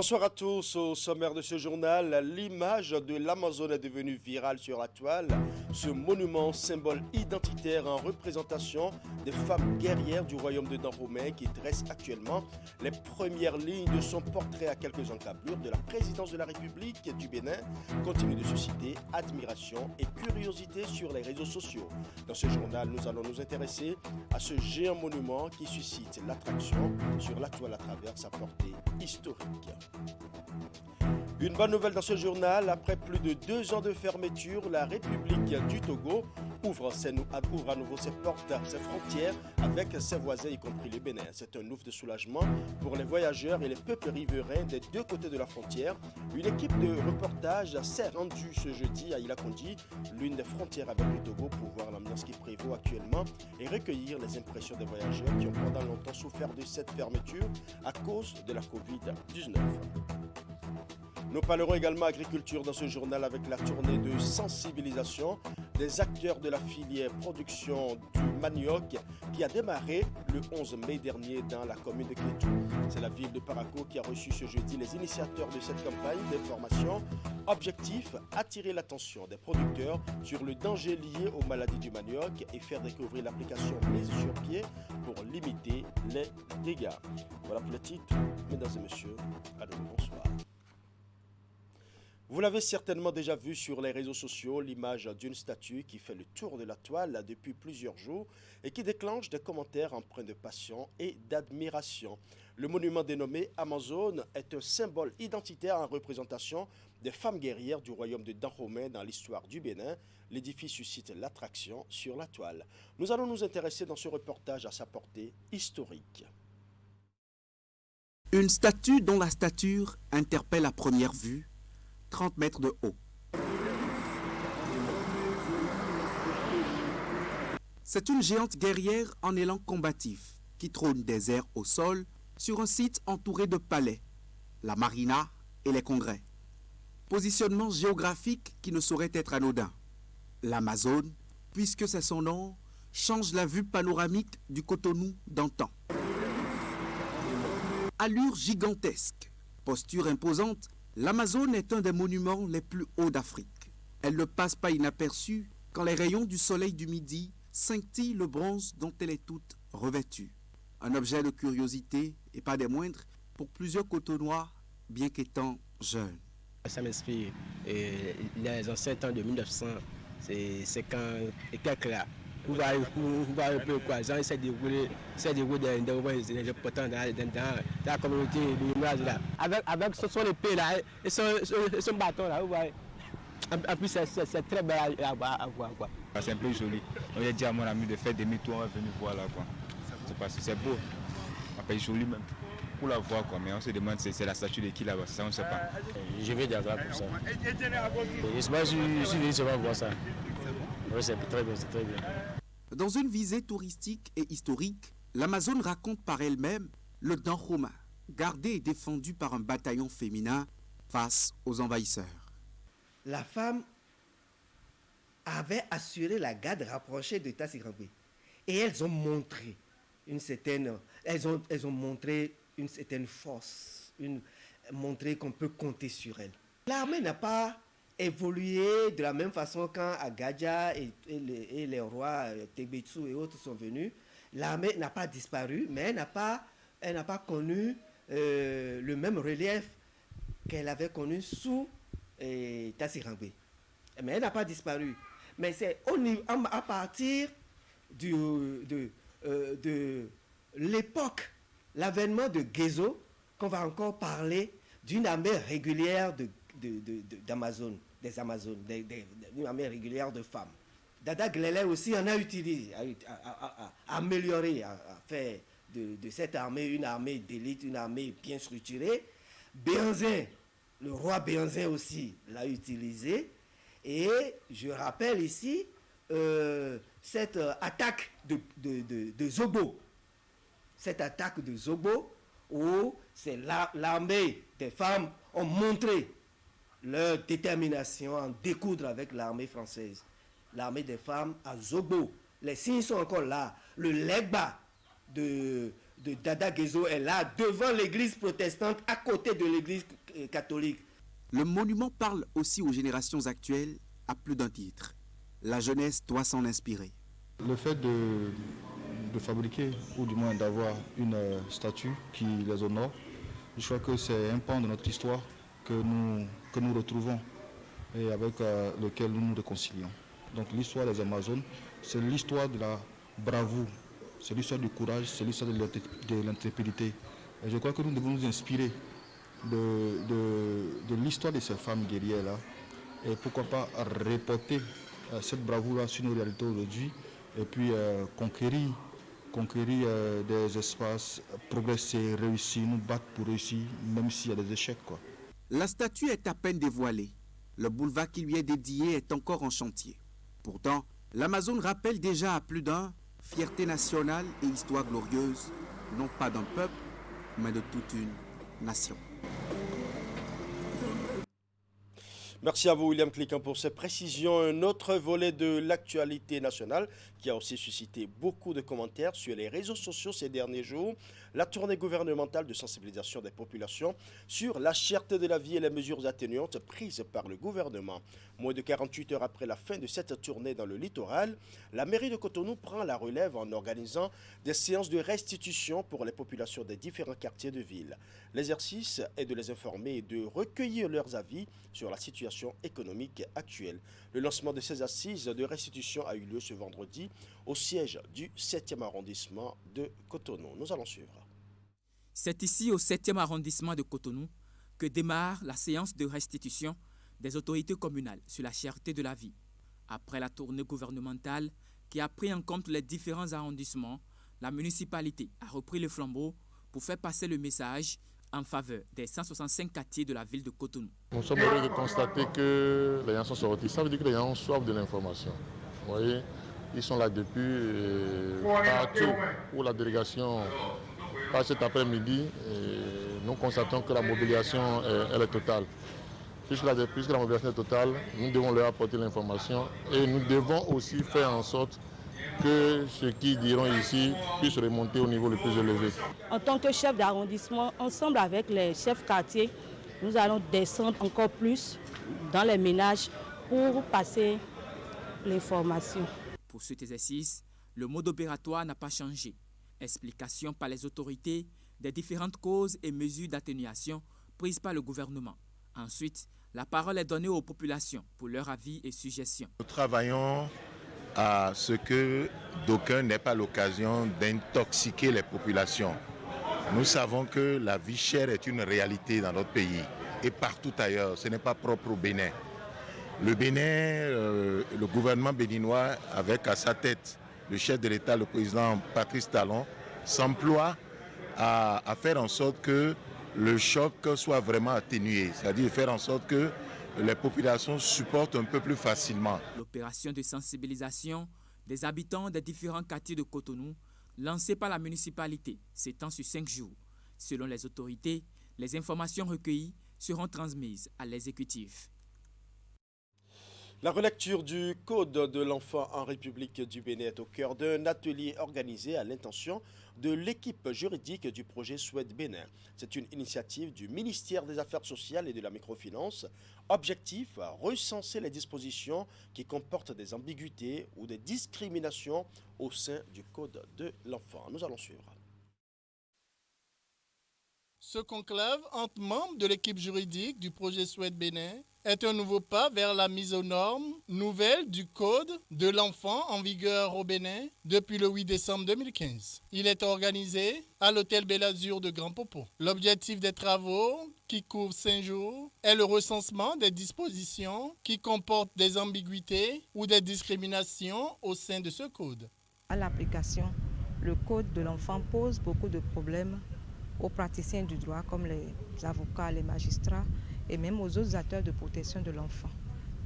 Bonsoir à tous. Au sommaire de ce journal, l'image de l'Amazone est devenue virale sur la toile. Ce monument, symbole identitaire en représentation des femmes guerrières du royaume de Dahomey qui dresse actuellement les premières lignes de son portrait à quelques encablures de la présidence de la République du Bénin, continue de susciter admiration et curiosité sur les réseaux sociaux. Dans ce journal, nous allons nous intéresser à ce géant monument qui suscite l'attraction sur la toile à travers sa portée historique. Une bonne nouvelle dans ce journal, après plus de 2 ans de fermeture, la République du Togo ouvre à nouveau ses portes, ses frontières avec ses voisins, y compris le Bénin. C'est un ouf de soulagement pour les voyageurs et les peuples riverains des deux côtés de la frontière. Une équipe de reportage s'est rendue ce jeudi à Ilakondi, l'une des frontières avec le Togo, pour voir l'ambiance qui prévaut actuellement et recueillir les impressions des voyageurs qui ont pendant longtemps souffert de cette fermeture à cause de la Covid-19. Nous parlerons également agriculture dans ce journal avec la tournée de sensibilisation des acteurs de la filière production du manioc qui a démarré le 11 mai dernier dans la commune de Kétou. C'est la ville de Parakou qui a reçu ce jeudi les initiateurs de cette campagne d'information. Objectif, attirer l'attention des producteurs sur le danger lié aux maladies du manioc et faire découvrir l'application mise sur pied pour limiter les dégâts. Voilà pour le titre. Mesdames et messieurs, à nouveau bonsoir. Vous l'avez certainement déjà vu sur les réseaux sociaux, l'image d'une statue qui fait le tour de la toile depuis plusieurs jours et qui déclenche des commentaires empreints de passion et d'admiration. Le monument dénommé Amazone est un symbole identitaire en représentation des femmes guerrières du royaume de Dahomey dans l'histoire du Bénin. L'édifice suscite l'attraction sur la toile. Nous allons nous intéresser dans ce reportage à sa portée historique. Une statue dont la stature interpelle à première vue, 30 mètres de haut. C'est une géante guerrière en élan combatif qui trône des airs au sol sur un site entouré de palais, la marina et les congrès. Positionnement géographique qui ne saurait être anodin. L'Amazone, puisque c'est son nom, change la vue panoramique du Cotonou d'antan. Allure gigantesque, posture imposante, l'Amazone est un des monuments les plus hauts d'Afrique. Elle ne passe pas inaperçue quand les rayons du soleil du midi scintillent le bronze dont elle est toute revêtue. Un objet de curiosité, et pas des moindres, pour plusieurs Cotonois, bien qu'étant jeunes. Ça m'inspire. Les anciens temps de 1900, c'est quand quelques là. Vous voyez un peu quoi, les gens essaient de rouler des potents dans la communauté de l'image là. Avec son épée là, et son bâton là, vous voyez. En plus, c'est très bel à voir quoi. C'est un peu joli. J'ai dit à mon ami de faire demi-tour, on est venu voir là quoi. C'est beau. C'est joli même. Pour la voir quoi, mais on se demande c'est la statue de qui là-bas, ça on ne sait pas. Je vais d'accord pour ça. Je suis venu seulement voir ça. Oui, c'est très bien, c'est très bien. Dans une visée touristique et historique, l'Amazone raconte par elle-même le Dahomey, gardé et défendu par un bataillon féminin face aux envahisseurs. La femme avait assuré la garde rapprochée de Tassigrambi. Et elles ont montré une certaine force, montré qu'on peut compter sur elles. L'armée n'a pas évolué de la même façon quand Agadja et les rois Tegbetsu et autres sont venus. L'armée n'a pas disparu, mais elle n'a pas connu le même relief qu'elle avait connu sous Tassigrambi. Mais elle n'a pas disparu. Mais c'est à partir de l'époque, l'avènement de Gezo, qu'on va encore parler d'une armée régulière d'Amazone, des Amazones, d'une armée régulière de femmes. Dada Glele aussi en a utilisé, a amélioré, a fait de cette armée une armée d'élite, une armée bien structurée. Béanzin, le roi Béanzin aussi l'a utilisé. Et je rappelle ici cette attaque de Zobo. Cette attaque de Zobo où c'est l'armée des femmes ont montré leur détermination à en découdre avec l'armée française. L'armée des femmes à Zobo. Les signes sont encore là. Le legba de de Dada Gezo est là, devant l'église protestante, à côté de l'église catholique. Le monument parle aussi aux générations actuelles à plus d'un titre. La jeunesse doit s'en inspirer. Le fait de fabriquer, ou du moins d'avoir une statue qui les honore, je crois que c'est un pan de notre histoire que nous retrouvons et avec lequel nous nous réconcilions. Donc l'histoire des Amazones, c'est l'histoire de la bravoure, c'est l'histoire du courage, c'est l'histoire de l'intrépidité. Et je crois que nous devons nous inspirer de l'histoire de ces femmes guerrières-là et pourquoi pas reporter cette bravoure-là sur nos réalités aujourd'hui et puis conquérir des espaces, progresser, réussir, nous battre pour réussir, même s'il y a des échecs, quoi. La statue est à peine dévoilée. Le boulevard qui lui est dédié est encore en chantier. Pourtant, l'Amazone rappelle déjà à plus d'un fierté nationale et histoire glorieuse, non pas d'un peuple, mais de toute une nation. Merci à vous, William Clicquant, pour ces précisions. Un autre volet de l'actualité nationale qui a aussi suscité beaucoup de commentaires sur les réseaux sociaux ces derniers jours. La tournée gouvernementale de sensibilisation des populations sur la cherté de la vie et les mesures atténuantes prises par le gouvernement. Moins de 48 heures après la fin de cette tournée dans le littoral, la mairie de Cotonou prend la relève en organisant des séances de restitution pour les populations des différents quartiers de ville. L'exercice est de les informer et de recueillir leurs avis sur la situation économique actuelle. Le lancement de ces assises de restitution a eu lieu ce vendredi au siège du 7e arrondissement de Cotonou. Nous allons suivre. C'est ici au 7e arrondissement de Cotonou que démarre la séance de restitution des autorités communales sur la cherté de la vie. Après la tournée gouvernementale qui a pris en compte les différents arrondissements, la municipalité a repris le flambeau pour faire passer le message en faveur des 165 quartiers de la ville de Cotonou. Nous sommes heureux de constater que les gens sont sortis. Ça veut dire que les gens ont soif de l'information. Vous voyez, ils sont là depuis partout où la délégation passe cet après-midi. Nous constatons que la mobilisation elle est totale. Puisque la mobilisation est totale, nous devons leur apporter l'information et nous devons aussi faire en sorte que ceux qui diront ici puissent remonter au niveau le plus élevé. En tant que chef d'arrondissement, ensemble avec les chefs quartiers, nous allons descendre encore plus dans les ménages pour passer l'information. Pour cet exercice, le mode opératoire n'a pas changé. Explication par les autorités des différentes causes et mesures d'atténuation prises par le gouvernement. Ensuite, la parole est donnée aux populations pour leur avis et suggestions. Nous travaillons à ce que d'aucuns n'aient pas l'occasion d'intoxiquer les populations. Nous savons que la vie chère est une réalité dans notre pays et partout ailleurs. Ce n'est pas propre au Bénin. Le Bénin, le gouvernement béninois, avec à sa tête le chef de l'État, le président Patrice Talon, s'emploie à faire en sorte que le choc soit vraiment atténué, c'est-à-dire faire en sorte que les populations supportent un peu plus facilement. L'opération de sensibilisation des habitants des différents quartiers de Cotonou, lancée par la municipalité, s'étend sur 5 jours. Selon les autorités, les informations recueillies seront transmises à l'exécutif. La relecture du Code de l'enfant en République du Bénin est au cœur d'un atelier organisé à l'intention de l'équipe juridique du projet Souhaite Bénin. C'est une initiative du ministère des Affaires sociales et de la microfinance. Objectif, recenser les dispositions qui comportent des ambiguïtés ou des discriminations au sein du Code de l'enfant. Nous allons suivre. Ce conclave entre membres de l'équipe juridique du projet Souhaite Bénin est un nouveau pas vers la mise aux normes nouvelles du Code de l'enfant en vigueur au Bénin depuis le 8 décembre 2015. Il est organisé à l'hôtel Bel Azur de Grand Popo. L'objectif des travaux, qui couvrent 5 jours, est le recensement des dispositions qui comportent des ambiguïtés ou des discriminations au sein de ce code. À l'application, le Code de l'enfant pose beaucoup de problèmes aux praticiens du droit comme les avocats, les magistrats et même aux autres acteurs de protection de l'enfant.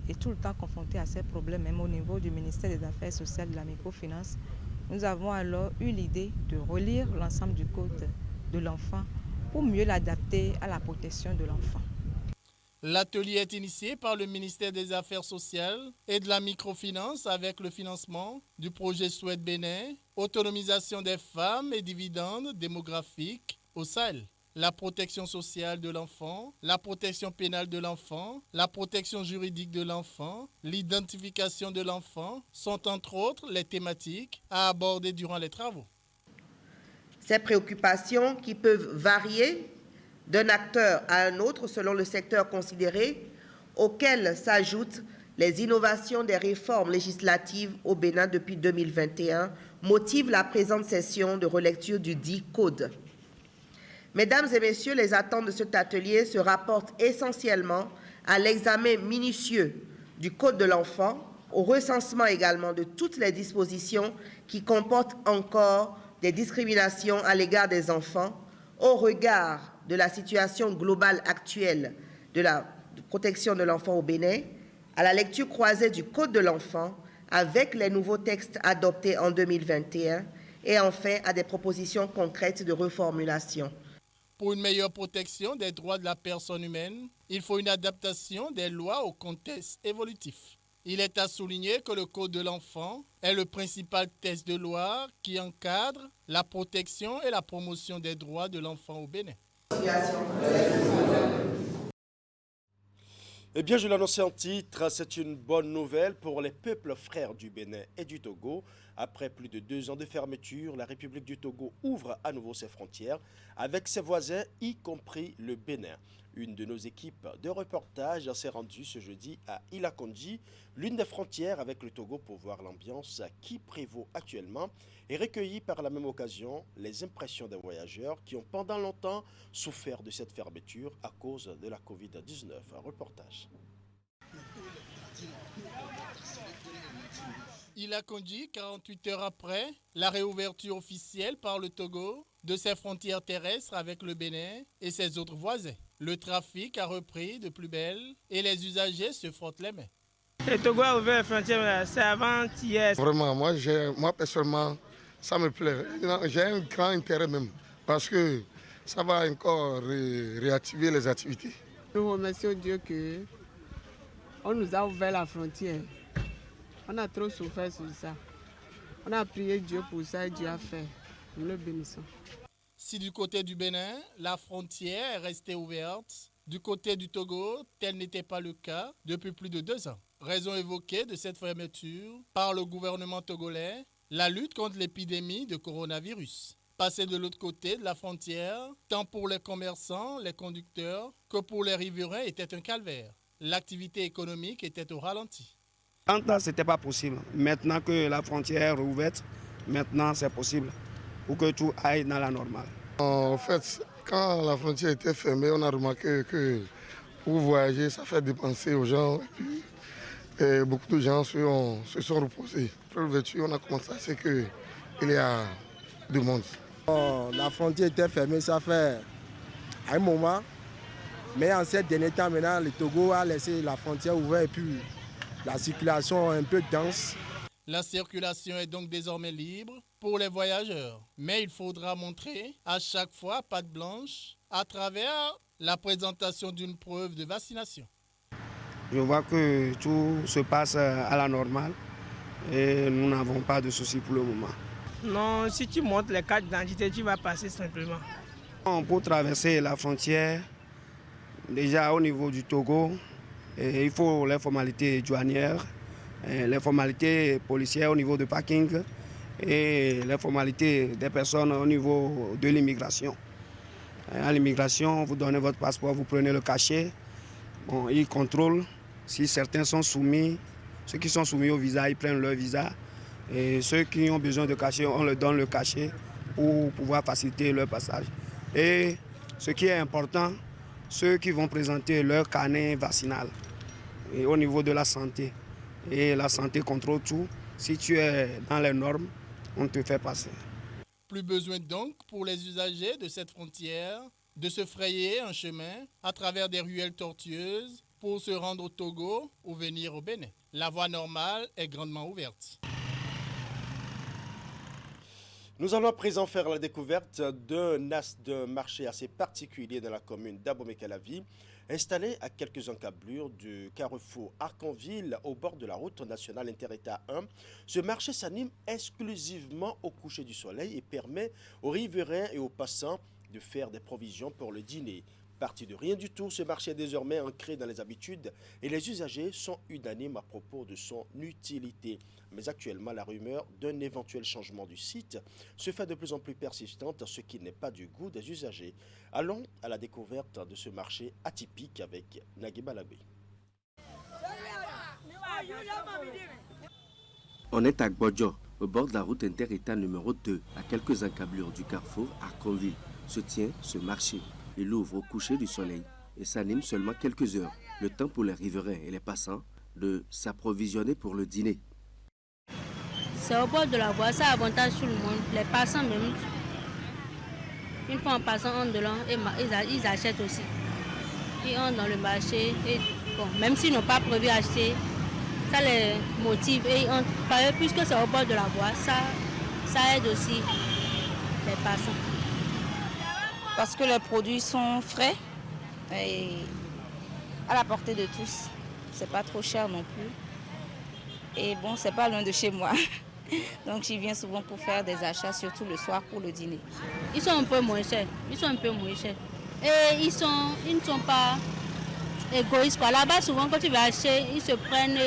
Et tout le temps confrontés à ces problèmes, même au niveau du ministère des Affaires sociales et de la microfinance, nous avons alors eu l'idée de relire l'ensemble du Code de l'enfant pour mieux l'adapter à la protection de l'enfant. L'atelier est initié par le ministère des Affaires sociales et de la microfinance avec le financement du projet Souhaite Bénin, autonomisation des femmes et dividendes démographiques au Sahel. La protection sociale de l'enfant, la protection pénale de l'enfant, la protection juridique de l'enfant, l'identification de l'enfant sont entre autres les thématiques à aborder durant les travaux. Ces préoccupations qui peuvent varier d'un acteur à un autre selon le secteur considéré, auxquelles s'ajoutent les innovations des réformes législatives au Bénin depuis 2021, motivent la présente session de relecture du dit Code. Mesdames et messieurs, les attentes de cet atelier se rapportent essentiellement à l'examen minutieux du Code de l'enfant, au recensement également de toutes les dispositions qui comportent encore des discriminations à l'égard des enfants, au regard de la situation globale actuelle de la protection de l'enfant au Bénin, à la lecture croisée du Code de l'enfant avec les nouveaux textes adoptés en 2021 et enfin à des propositions concrètes de reformulation. Pour une meilleure protection des droits de la personne humaine, il faut une adaptation des lois au contexte évolutif. Il est à souligner que le Code de l'enfant est le principal texte de loi qui encadre la protection et la promotion des droits de l'enfant au Bénin. Eh bien, je l'annonçais en titre, c'est une bonne nouvelle pour les peuples frères du Bénin et du Togo. Après plus de 2 ans de fermeture, la République du Togo ouvre à nouveau ses frontières avec ses voisins, y compris le Bénin. Une de nos équipes de reportage s'est rendue ce jeudi à Ilakondji, l'une des frontières avec le Togo, pour voir l'ambiance qui prévaut actuellement et recueillir par la même occasion les impressions des voyageurs qui ont pendant longtemps souffert de cette fermeture à cause de la Covid-19. Un reportage. Ilakondji, 48 heures après la réouverture officielle par le Togo de ses frontières terrestres avec le Bénin et ses autres voisins. Le trafic a repris de plus belle et les usagers se frottent les mains. Le Togo a ouvert les frontières, c'est avant-hier. Vraiment, moi personnellement, ça me plaît. J'ai un grand intérêt même parce que ça va encore réactiver les activités. Nous remercions Dieu qu'on nous a ouvert la frontière. On a trop souffert sur ça. On a prié Dieu pour ça et Dieu a fait. Nous le bénissons. Si du côté du Bénin, la frontière est restée ouverte, du côté du Togo, tel n'était pas le cas depuis plus de 2 ans. Raison évoquée de cette fermeture par le gouvernement togolais, la lutte contre l'épidémie de coronavirus. Passer de l'autre côté de la frontière, tant pour les commerçants, les conducteurs, que pour les riverains, était un calvaire. L'activité économique était au ralenti. Avant, ce n'était pas possible. Maintenant que la frontière est ouverte, maintenant c'est possible pour que tout aille dans la normale. En fait, quand la frontière était fermée, on a remarqué que pour voyager, ça fait dépenser aux gens. Et beaucoup de gens se sont reposés. Pour l'ouverture, on a commencé à ce qu'il y a du monde. La frontière était fermée, ça fait un moment. Mais en ces derniers temps, maintenant, le Togo a laissé la frontière ouverte et puis la circulation est un peu dense. La circulation est donc désormais libre pour les voyageurs. Mais il faudra montrer à chaque fois patte blanche à travers la présentation d'une preuve de vaccination. Je vois que tout se passe à la normale et nous n'avons pas de soucis pour le moment. Non, si tu montres les cartes d'identité, tu vas passer simplement. Pour traverser la frontière, déjà au niveau du Togo, il faut les formalités douanières, les formalités policières au niveau du parking et les formalités des personnes au niveau de l'immigration. À l'immigration, vous donnez votre passeport, vous prenez le cachet. Bon, ils contrôlent si certains sont soumis. Ceux qui sont soumis au visa, ils prennent leur visa. Et ceux qui ont besoin de cachet, on leur donne le cachet pour pouvoir faciliter leur passage. Et ce qui est important, ceux qui vont présenter leur carnet vaccinal et au niveau de la santé. Et la santé contrôle tout. Si tu es dans les normes, on te fait passer. Plus besoin donc pour les usagers de cette frontière de se frayer un chemin à travers des ruelles tortueuses pour se rendre au Togo ou venir au Bénin. La voie normale est grandement ouverte. Nous allons à présent faire la découverte d'un marché assez particulier dans la commune d'Abomey-Calavi, installé à quelques encablures du carrefour Arconville au bord de la route nationale Interétat 1. Ce marché s'anime exclusivement au coucher du soleil et permet aux riverains et aux passants de faire des provisions pour le dîner. Parti de rien du tout, ce marché est désormais ancré dans les habitudes et les usagers sont unanimes à propos de son utilité. Mais actuellement, la rumeur d'un éventuel changement du site se fait de plus en plus persistante, ce qui n'est pas du goût des usagers. Allons à la découverte de ce marché atypique avec Nagui Balabé. On est à Gbodjo, au bord de la route interétat numéro 2, à quelques encablures du carrefour Arconville. Se tient ce marché. Il ouvre au coucher du soleil et s'anime seulement quelques heures, le temps pour les riverains et les passants de s'approvisionner pour le dîner. C'est au bord de la voie, ça avantage tout le monde. Les passants même, une fois en passant, on de l'an, ils achètent aussi. Ils entrent dans le marché et bon, même s'ils n'ont pas prévu d'acheter, ça les motive et ils entrent. Puisque c'est au bord de la voie, ça aide aussi les passants. Parce que les produits sont frais et à la portée de tous. C'est pas trop cher non plus. Et bon, c'est pas loin de chez moi. Donc j'y viens souvent pour faire des achats, surtout le soir pour le dîner. Ils sont un peu moins chers. Et ils ne sont pas égoïstes. Là-bas, souvent, quand tu vas acheter, ils se prennent,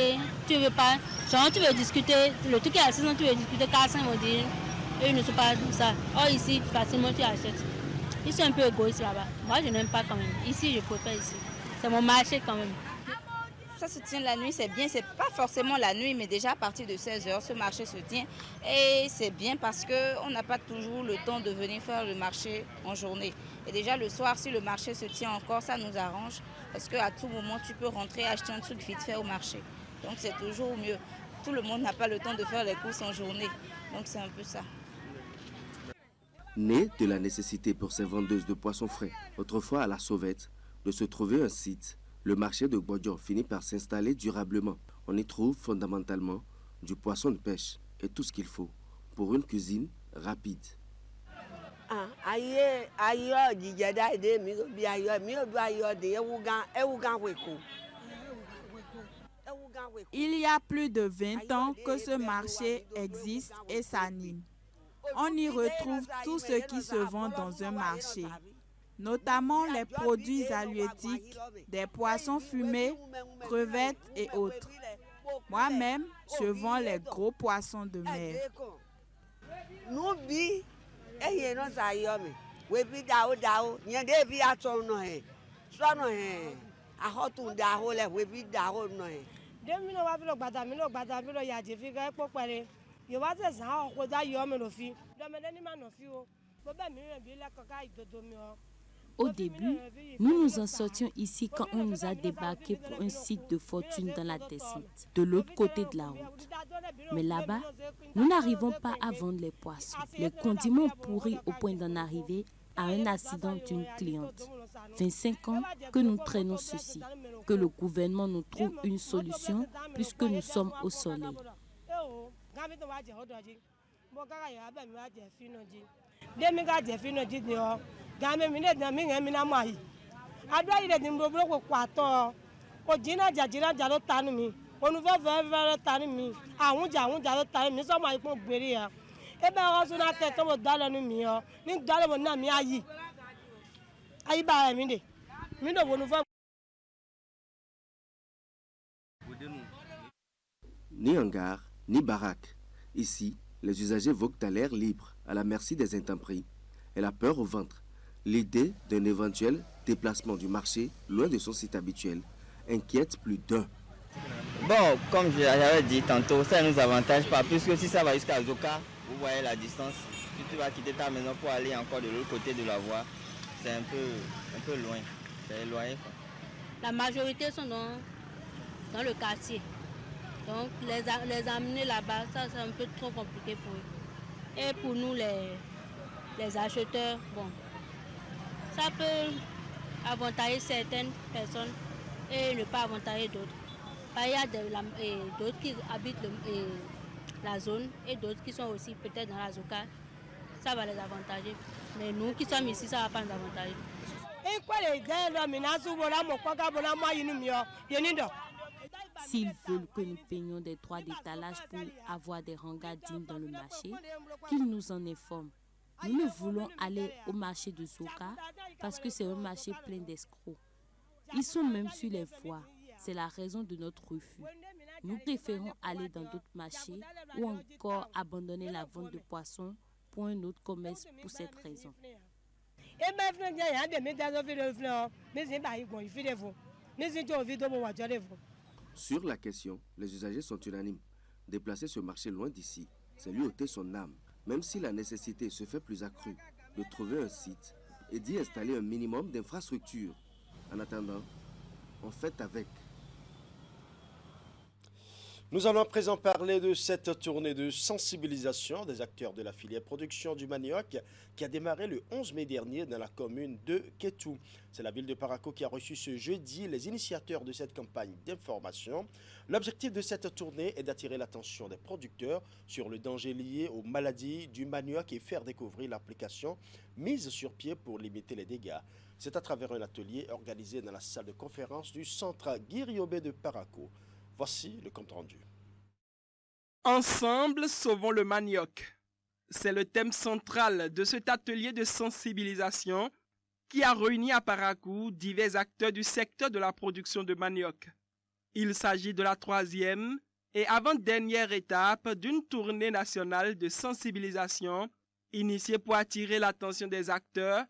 tu veux pas. Genre, tu veux discuter, le truc est à 6 ans, tu veux discuter 400, ils vont dire, et ils ne sont pas ça. Or, ici, facilement, tu achètes. Ils sont un peu égoïstes là-bas. Moi, je n'aime pas quand même. Ici, je préfère ici. C'est mon marché quand même. Ça se tient la nuit, c'est bien. C'est pas forcément la nuit, mais déjà à partir de 16h, ce marché se tient. Et c'est bien parce qu'on n'a pas toujours le temps de venir faire le marché en journée. Et déjà le soir, si le marché se tient encore, ça nous arrange. Parce qu'à tout moment, tu peux rentrer acheter un truc vite fait au marché. Donc c'est toujours mieux. Tout le monde n'a pas le temps de faire les courses en journée. Donc c'est un peu ça. Né de la nécessité pour ces vendeuses de poissons frais, autrefois à la sauvette, de se trouver un site, le marché de Gbodjo finit par s'installer durablement. On y trouve fondamentalement du poisson de pêche et tout ce qu'il faut pour une cuisine rapide. Il y a plus de 20 ans que ce marché existe et s'anime. On y retrouve tout ce qui se vend dans un marché, notamment les produits halieutiques, des poissons fumés, crevettes et autres. Moi-même, je vends les gros poissons de mer. Au début, nous nous en sortions ici quand on nous a débarqué pour un site de fortune dans la descente, de l'autre côté de la route. Mais là-bas, nous n'arrivons pas à vendre les poissons. Les condiments pourris au point d'en arriver à un accident d'une cliente. 25 ans que nous traînons ceci. Que le gouvernement nous trouve une solution puisque nous sommes au soleil. Ni hangar, ni baraque. Ici, les usagers voguent à l'air libre, à la merci des intempéries et la peur au ventre. L'idée d'un éventuel déplacement du marché loin de son site habituel inquiète plus d'un. Bon, comme j'avais dit tantôt, ça ne nous avantage pas, puisque si ça va jusqu'à Zoka, vous voyez la distance. Si tu vas quitter ta maison pour aller encore de l'autre côté de la voie, c'est un peu loin, c'est éloigné, quoi. La majorité sont dans le quartier. Donc les amener là-bas, ça c'est un peu trop compliqué pour eux. Et pour nous les acheteurs, bon, ça peut avantager certaines personnes et ne pas avantager d'autres. Il y a d'autres qui habitent la zone et d'autres qui sont aussi peut-être dans la Zoka ça va les avantager. Mais nous qui sommes ici, ça ne va pas nous avantager. S'ils veulent que nous payons des droits d'étalage pour avoir des hangars dignes dans le marché, qu'ils nous en informent. Nous ne voulons aller au marché de Soka parce que c'est un marché plein d'escrocs. Ils sont même sur les voies. C'est la raison de notre refus. Nous préférons aller dans d'autres marchés ou encore abandonner la vente de poissons pour un autre commerce pour cette raison. Sur la question, les usagers sont unanimes. Déplacer ce marché loin d'ici, c'est lui ôter son âme, même si la nécessité se fait plus accrue de trouver un site et d'y installer un minimum d'infrastructures. En attendant, on fait avec. Nous allons à présent parler de cette tournée de sensibilisation des acteurs de la filière production du manioc qui a démarré le 11 mai dernier dans la commune de Kétou. C'est la ville de Parakou qui a reçu ce jeudi les initiateurs de cette campagne d'information. L'objectif de cette tournée est d'attirer l'attention des producteurs sur le danger lié aux maladies du manioc et faire découvrir l'application mise sur pied pour limiter les dégâts. C'est à travers un atelier organisé dans la salle de conférence du centre Guiriobé de Parakou. Voici le compte rendu. Ensemble, sauvons le manioc. C'est le thème central de cet atelier de sensibilisation qui a réuni à Parakou divers acteurs du secteur de la production de manioc. Il s'agit de la 3e et avant-dernière étape d'une tournée nationale de sensibilisation initiée pour attirer l'attention des acteurs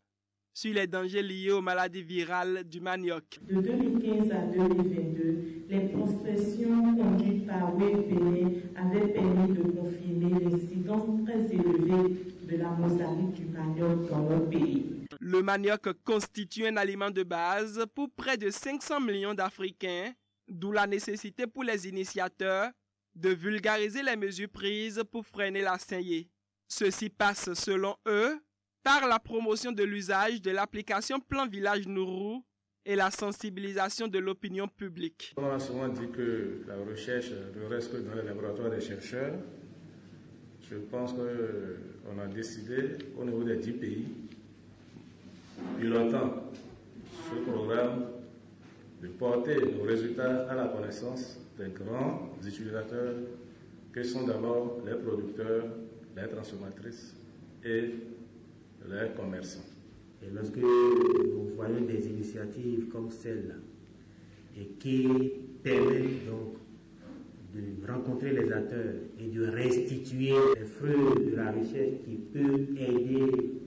sur les dangers liés aux maladies virales du manioc. De 2015 à 2022, les prospections conduites par WebBenin avaient permis de confirmer l'incidence très élevée de la mosaïque du manioc dans notre pays. Le manioc constitue un aliment de base pour près de 500 millions d'Africains, d'où la nécessité pour les initiateurs de vulgariser les mesures prises pour freiner la saignée. Ceci passe, selon eux, par la promotion de l'usage de l'application Plan Village Nourou et la sensibilisation de l'opinion publique. On a souvent dit que la recherche ne reste que dans les laboratoires des chercheurs. Je pense qu'on a décidé au niveau des 10 pays, pilotant ce programme, de porter nos résultats à la connaissance des grands utilisateurs que sont d'abord les producteurs, les transformatrices et les commerçants. Et lorsque nous voyons des initiatives comme celle-là et qui permettent donc de rencontrer les acteurs et de restituer les fruits de la recherche qui peut aider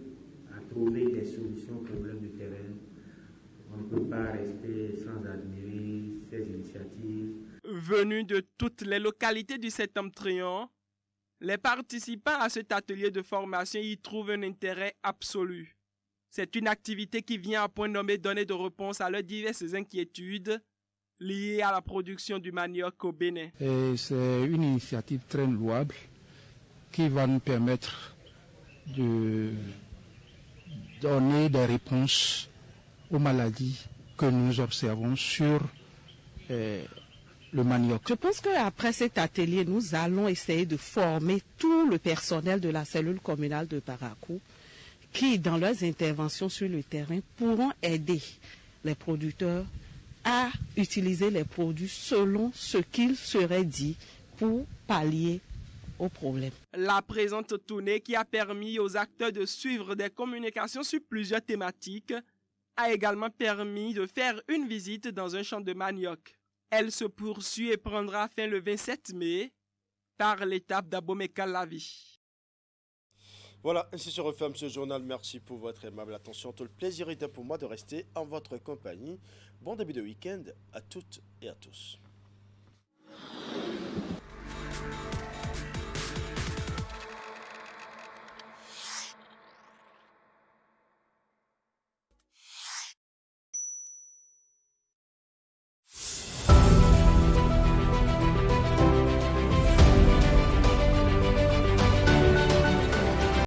à trouver des solutions aux problèmes du terrain, on ne peut pas rester sans admirer ces initiatives. Venus de toutes les localités du Septentrion, les participants à cet atelier de formation y trouvent un intérêt absolu. C'est une activité qui vient à point nommé donner de réponse à leurs diverses inquiétudes liées à la production du manioc au Bénin. C'est une initiative très louable qui va nous permettre de donner des réponses aux maladies que nous observons sur le manioc. Je pense qu'après cet atelier, nous allons essayer de former tout le personnel de la cellule communale de Parakou qui, dans leurs interventions sur le terrain, pourront aider les producteurs à utiliser les produits selon ce qu'il serait dit pour pallier aux problèmes. La présente tournée qui a permis aux acteurs de suivre des communications sur plusieurs thématiques a également permis de faire une visite dans un champ de manioc. Elle se poursuit et prendra fin le 27 mai par l'étape d'Abomey-Calavi. Voilà, ainsi se referme ce journal. Merci pour votre aimable attention. Tout le plaisir était pour moi de rester en votre compagnie. Bon début de week-end à toutes et à tous.